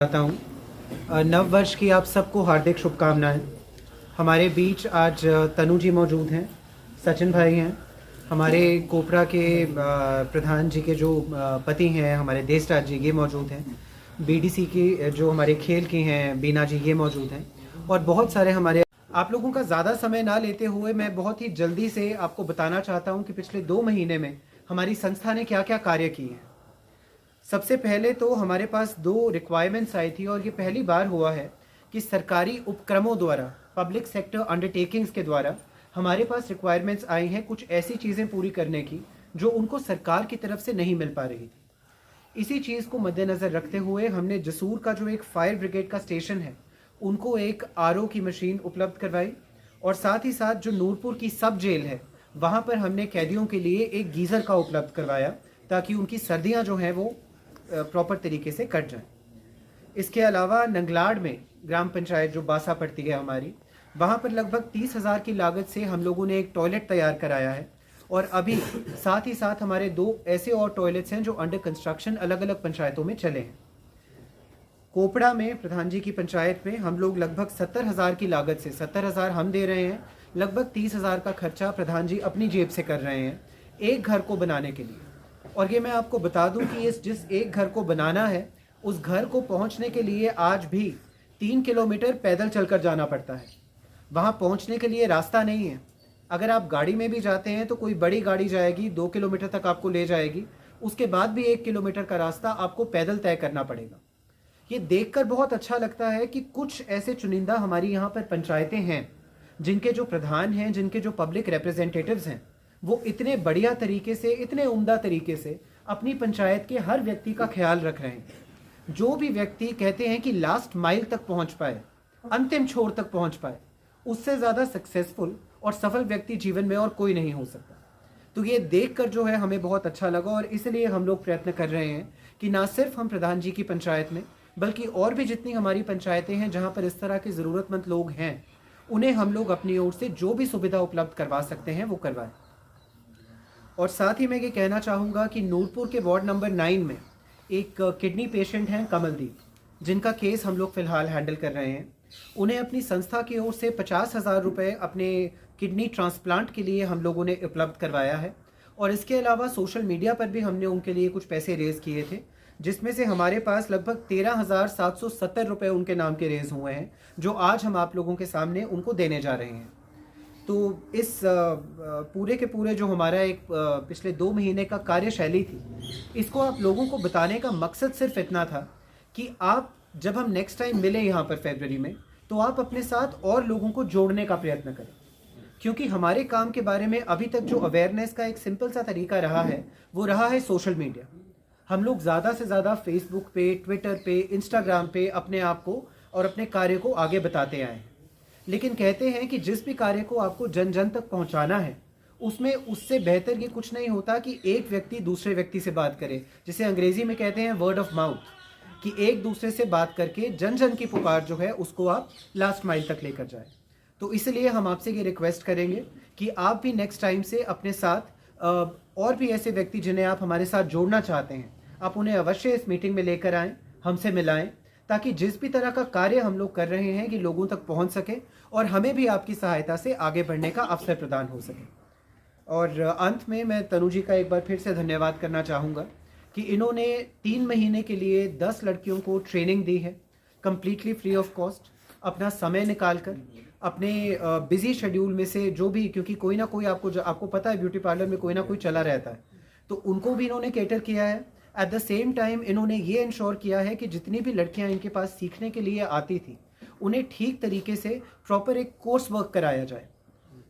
चाहता हूँ। नव वर्ष की आप सबको हार्दिक शुभकामनाएं। हमारे बीच आज तनु जी मौजूद हैं, सचिन भाई हैं, हमारे कोपरा के प्रधान जी के जो पति हैं हमारे देसराज जी, ये मौजूद हैं। बीडीसी की जो हमारे खेल की हैं बीना जी, ये मौजूद हैं, और बहुत सारे हमारे। आप लोगों का ज़्यादा समय ना लेते हुए मैं बहुत ही जल्दी से आपको बताना चाहता हूँ कि पिछले 2 महीने में हमारी संस्था ने क्या क्या कार्य किए हैं। सबसे पहले तो हमारे पास 2 रिक्वायरमेंट्स आई थी, और ये पहली बार हुआ है कि सरकारी उपक्रमों द्वारा, पब्लिक सेक्टर अंडरटेकिंग्स के द्वारा हमारे पास रिक्वायरमेंट्स आई हैं कुछ ऐसी चीज़ें पूरी करने की जो उनको सरकार की तरफ से नहीं मिल पा रही थी। इसी चीज़ को मद्देनज़र रखते हुए हमने जसूर का जो एक फायर ब्रिगेड का स्टेशन है उनको एक आरओ की मशीन उपलब्ध करवाई, और साथ ही साथ जो नूरपुर की सब जेल है वहाँ पर हमने कैदियों के लिए एक गीज़र का उपलब्ध करवाया ताकि उनकी सर्दियाँ जो हैं वो प्रॉपर तरीके से कट जाएं। इसके अलावा नंगलाड़ में ग्राम पंचायत जो बासा पड़ती है हमारी, वहाँ पर लगभग 30,000 की लागत से हम लोगों ने एक टॉयलेट तैयार कराया है, और अभी साथ ही साथ हमारे 2 ऐसे और टॉयलेट्स हैं जो अंडर कंस्ट्रक्शन अलग अलग पंचायतों में चले हैं। कोपड़ा में प्रधान जी की पंचायत में हम लोग लगभग 70,000 की लागत से, 70,000 हम दे रहे हैं, लगभग 30,000 का खर्चा प्रधान जी अपनी जेब से कर रहे हैं एक घर को बनाने के लिए। और ये मैं आपको बता दूं कि इस जिस एक घर को बनाना है उस घर को पहुंचने के लिए आज भी 3 किलोमीटर पैदल चलकर जाना पड़ता है। वहां पहुंचने के लिए रास्ता नहीं है। अगर आप गाड़ी में भी जाते हैं तो कोई बड़ी गाड़ी जाएगी, 2 किलोमीटर तक आपको ले जाएगी, उसके बाद भी 1 किलोमीटर का रास्ता आपको पैदल तय करना पड़ेगा। ये देखकर बहुत अच्छा लगता है कि कुछ ऐसे चुनिंदा हमारी यहाँ पर पंचायतें हैं जिनके जो प्रधान हैं, जिनके जो पब्लिक रिप्रेजेंटेटिव्स हैं, वो इतने बढ़िया तरीके से, इतने उम्दा तरीके से अपनी पंचायत के हर व्यक्ति का ख्याल रख रहे हैं। जो भी व्यक्ति कहते हैं कि लास्ट माइल तक पहुंच पाए, अंतिम छोर तक पहुंच पाए, उससे ज़्यादा सक्सेसफुल और सफल व्यक्ति जीवन में और कोई नहीं हो सकता। तो ये देखकर जो है हमें बहुत अच्छा लगा, और इसलिए हम लोग प्रयत्न कर रहे हैं कि ना सिर्फ हम प्रधान जी की पंचायत में बल्कि और भी जितनी हमारी पंचायतें हैं जहाँ पर इस तरह के ज़रूरतमंद लोग हैं, उन्हें हम लोग अपनी ओर से जो भी सुविधा उपलब्ध करवा सकते हैं वो करवाएं। और साथ ही मैं ये कहना चाहूँगा कि नूरपुर के वार्ड नंबर 9 में एक किडनी पेशेंट हैं कमलदीप, जिनका केस हम लोग फ़िलहाल हैंडल कर रहे हैं। उन्हें अपनी संस्था की ओर से 50,000 रुपये अपने किडनी ट्रांसप्लांट के लिए हम लोगों ने उपलब्ध करवाया है, और इसके अलावा सोशल मीडिया पर भी हमने उनके लिए कुछ पैसे रेज़ किए थे, जिसमें से हमारे पास लगभग 13,770 रुपये उनके नाम के रेज़ हुए हैं, जो आज हम आप लोगों के सामने उनको देने जा रहे हैं। तो इस पूरे के पूरे जो हमारा एक पिछले 2 महीने का कार्यशैली थी, इसको आप लोगों को बताने का मकसद सिर्फ इतना था कि आप जब हम नेक्स्ट टाइम मिले यहाँ पर फरवरी में, तो आप अपने साथ और लोगों को जोड़ने का प्रयत्न करें। क्योंकि हमारे काम के बारे में अभी तक जो अवेयरनेस का एक सिंपल सा तरीका रहा है वो रहा है सोशल मीडिया। हम लोग ज़्यादा से ज़्यादा फेसबुक पे, ट्विटर पे, इंस्टाग्राम पे अपने आप को और अपने कार्य को आगे बताते आए हैं। लेकिन कहते हैं कि जिस भी कार्य को आपको जन जन तक पहुंचाना है, उसमें उससे बेहतर ये कुछ नहीं होता कि एक व्यक्ति दूसरे व्यक्ति से बात करे, जिसे अंग्रेजी में कहते हैं वर्ड ऑफ माउथ, कि एक दूसरे से बात करके जन जन की पुकार जो है उसको आप लास्ट माइल तक लेकर जाए। तो इसलिए हम आपसे ये रिक्वेस्ट करेंगे कि आप भी नेक्स्ट टाइम से अपने साथ और भी ऐसे व्यक्ति जिन्हें आप हमारे साथ जोड़ना चाहते हैं, आप उन्हें अवश्य इस मीटिंग में लेकर आएँ, हमसे मिलाएं, ताकि जिस भी तरह का कार्य हम लोग कर रहे हैं कि लोगों तक पहुंच सके और हमें भी आपकी सहायता से आगे बढ़ने का अवसर प्रदान हो सके। और अंत में मैं तनु जी का एक बार फिर से धन्यवाद करना चाहूँगा कि इन्होंने 3 महीने के लिए 10 लड़कियों को ट्रेनिंग दी है, कम्प्लीटली फ्री ऑफ कॉस्ट, अपना समय निकाल कर, अपने बिजी शेड्यूल में से जो भी, क्योंकि कोई ना कोई आपको पता है ब्यूटी पार्लर में कोई ना कोई चला रहता है, तो उनको भी इन्होंने कैटर किया है। एट द सेम टाइम इन्होंने ये इंश्योर किया है कि जितनी भी लड़कियां इनके पास सीखने के लिए आती थी, उन्हें ठीक तरीके से प्रॉपर एक कोर्स वर्क कराया जाए।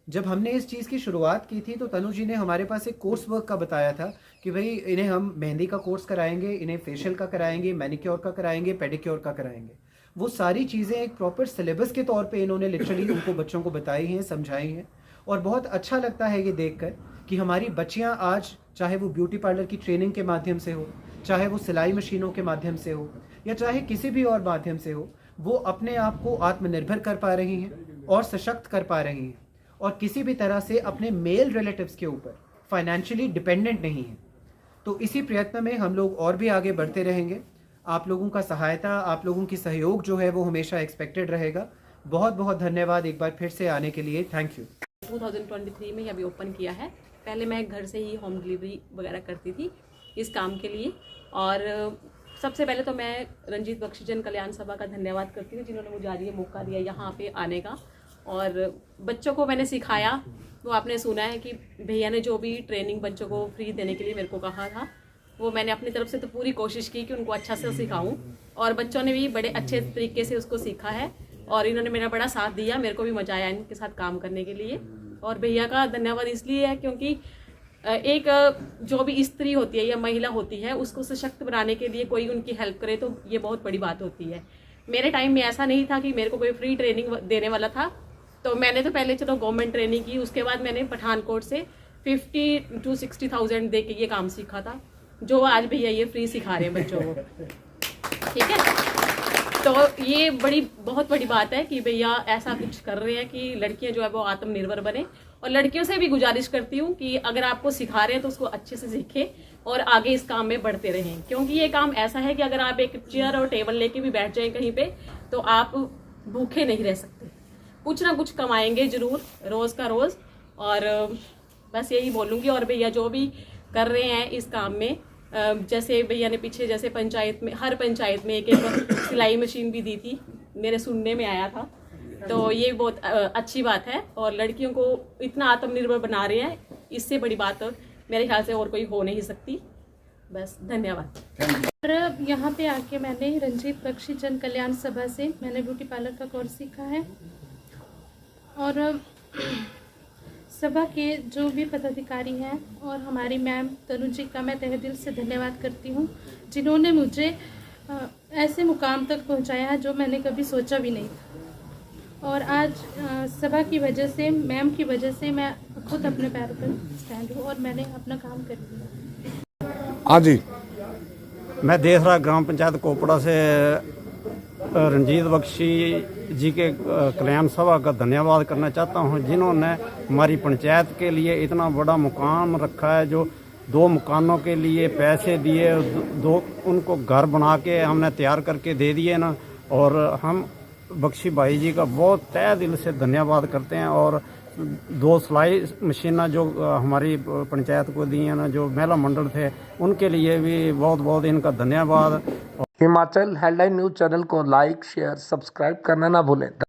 जब हमने इस चीज़ की शुरुआत की थी तो तनु जी ने हमारे पास एक कोर्स वर्क का बताया था कि भाई इन्हें हम मेहंदी का कोर्स कराएंगे, इन्हें फेशियल का कराएंगे, मैनिक्योर का कराएंगे, पेडिक्योर का कराएंगे। वो सारी चीज़ें एक प्रॉपर सिलेबस के तौर पे इन्होंने लिटरली उनको बच्चों को बताई हैं, समझाई हैं, और बहुत अच्छा लगता है ये देखकर कि हमारी बच्चियाँ आज, चाहे वो ब्यूटी पार्लर की ट्रेनिंग के माध्यम से हो, चाहे वो सिलाई मशीनों के माध्यम से हो, या चाहे किसी भी और माध्यम से हो, वो अपने आप को आत्मनिर्भर कर पा रही हैं और सशक्त कर पा रही हैं, और किसी भी तरह से अपने मेल रिलेटिव्स के ऊपर फाइनेंशियली डिपेंडेंट नहीं हैं। तो इसी प्रयत्न में हम लोग और भी आगे बढ़ते रहेंगे। आप लोगों का सहायता, आप लोगों की सहयोग जो है वो हमेशा एक्सपेक्टेड रहेगा। बहुत बहुत धन्यवाद एक बार फिर से आने के लिए, थैंक यू। 2023 में ही अभी ओपन किया है। पहले मैं घर से ही होम डिलीवरी वगैरह करती थी इस काम के लिए। और सबसे पहले तो मैं रंजीत बख्शी जन कल्याण सभा का धन्यवाद करती हूँ जिन्होंने मुझे आज ये मौका दिया यहाँ पे आने का। और बच्चों को मैंने सिखाया, वो आपने सुना है कि भैया ने जो भी ट्रेनिंग बच्चों को फ्री देने के लिए मेरे को कहा था, वो मैंने अपनी तरफ से तो पूरी कोशिश की कि उनको अच्छा से सिखाऊं। और बच्चों ने भी बड़े अच्छे तरीके से उसको सीखा है और इन्होंने मेरा बड़ा साथ दिया। मेरे को भी मजा आया इनके साथ काम करने के लिए। और भैया का धन्यवाद इसलिए है क्योंकि एक जो भी स्त्री होती है या महिला होती है उसको सशक्त बनाने के लिए कोई उनकी हेल्प करे तो ये बहुत बड़ी बात होती है। मेरे टाइम में ऐसा नहीं था कि मेरे को कोई फ्री ट्रेनिंग देने वाला था, तो मैंने तो पहले चलो गवर्नमेंट ट्रेनिंग की, उसके बाद मैंने पठानकोट से 50 to 60,000 दे के ये काम सीखा था, जो आज भैया ये फ्री सिखा रहे हैं बच्चों को। ठीक है, तो ये बहुत बड़ी बात है कि भैया ऐसा कुछ कर रहे हैं कि लड़कियां जो है वो आत्मनिर्भर बने। और लड़कियों से भी गुजारिश करती हूँ कि अगर आपको सिखा रहे हैं तो उसको अच्छे से सीखें और आगे इस काम में बढ़ते रहें, क्योंकि ये काम ऐसा है कि अगर आप एक चेयर और टेबल लेके भी बैठ जाएं कहीं पे तो आप भूखे नहीं रह सकते, कुछ ना कुछ कमाएंगे जरूर रोज का रोज। और बस यही बोलूँगी। और भैया जो भी कर रहे हैं इस काम में, जैसे भैया ने पीछे जैसे पंचायत में, हर पंचायत में एक एक सिलाई मशीन भी दी थी, मेरे सुनने में आया था, तो ये बहुत अच्छी बात है। और लड़कियों को इतना आत्मनिर्भर बना रहे हैं, इससे बड़ी बात मेरे ख्याल से और कोई हो नहीं सकती। बस धन्यवाद। और यहाँ पे आके मैंने रंजीत बख्शी जन कल्याण सभा से मैंने ब्यूटी पार्लर का कोर्स सीखा है। और सभा के जो भी पदाधिकारी हैं और हमारी मैम तनु जी का मैं तहे दिल से धन्यवाद करती हूँ, जिन्होंने मुझे ऐसे मुकाम तक पहुँचाया है जो मैंने कभी सोचा भी नहीं था। और आज सभा की वजह से, मैम की वजह से मैं खुद अपने पैरों पर स्टैंड हूँ और मैंने अपना काम कर लिया। हाँ जी, मैं देसरा ग्राम पंचायत कोपड़ा से रंजीत बख्शी जी के कल्याण सभा का धन्यवाद करना चाहता हूं, जिन्होंने हमारी पंचायत के लिए इतना बड़ा मुकाम रखा है, जो 2 मकानों के लिए पैसे दिए, 2 उनको घर बना के हमने तैयार करके दे दिए ना। और हम बख्शी भाई जी का बहुत तहे दिल से धन्यवाद करते हैं। और 2 सिलाई मशीनें जो हमारी पंचायत को दी हैं ना, जो महिला मंडल थे, उनके लिए भी बहुत बहुत इनका धन्यवाद। हिमाचल हेडलाइन न्यूज़ चैनल को लाइक, शेयर, सब्सक्राइब करना ना भूलें।